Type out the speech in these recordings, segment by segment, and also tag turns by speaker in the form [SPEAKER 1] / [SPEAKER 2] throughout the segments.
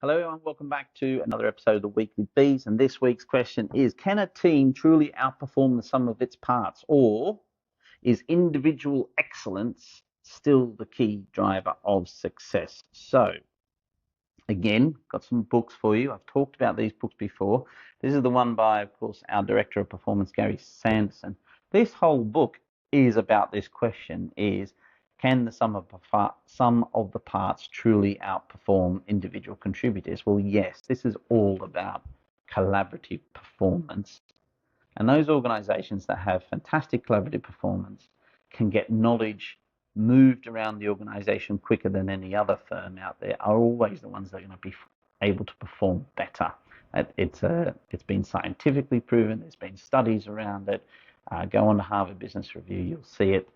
[SPEAKER 1] Hello and welcome back to another episode of the Weekly Bees. And this week's question is, can a team truly outperform the sum of its parts, or is individual excellence still the key driver of success? So again, got some books for you. I've talked about these books before. This is the one by, of course, our Director of Performance, Garry Sanderson. This whole book is about this question, is can the sum of the parts truly outperform individual contributors? Well, yes, this is all about collaborative performance. And those organizations that have fantastic collaborative performance can get knowledge moved around the organization quicker than any other firm out there, are always the ones that are going to be able to perform better. It's been scientifically proven. There's been studies around it. Go on to Harvard Business Review, you'll see it.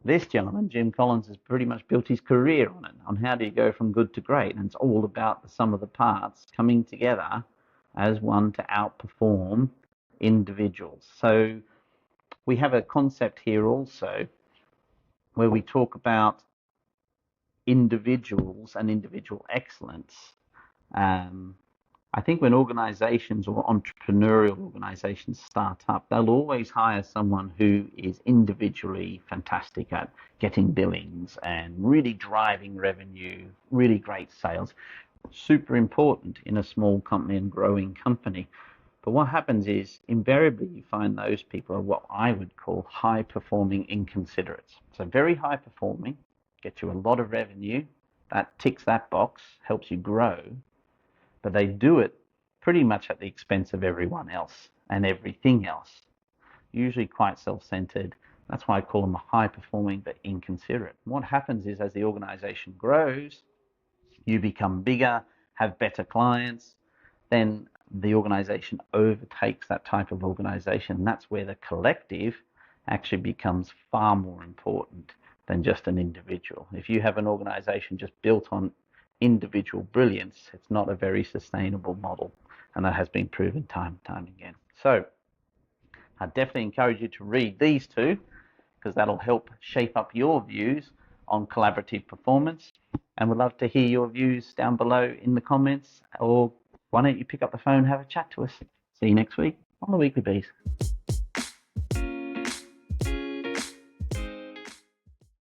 [SPEAKER 1] This gentleman, Jim Collins, has pretty much built his career on it, on how do you go from good to great. And it's all about the sum of the parts coming together as one to outperform individuals. So we have a concept here also where we talk about individuals and individual excellence. I think when organizations or entrepreneurial organizations start up, they'll always hire someone who is individually fantastic at getting billings and really driving revenue, really great sales. Super important in a small company and growing company. But what happens is invariably you find those people are what I would call high performing inconsiderates. So very high performing, get you a lot of revenue, that ticks that box, helps you grow. But they do it pretty much at the expense of everyone else and everything else. Usually quite self-centered. That's why I call them a high-performing but inconsiderate. And what happens is as the organization grows, you become bigger, have better clients, then the organization overtakes that type of organization. And that's where the collective actually becomes far more important than just an individual. If you have an organization just built on individual brilliance, it's not a very sustainable model, and that has been proven time and time again. So I definitely encourage you to read these two, because that'll help shape up your views on collaborative performance, and we'd love to hear your views down below in the comments, or why don't you pick up the phone and have a chat to us. See you next week on the Weekly Bees.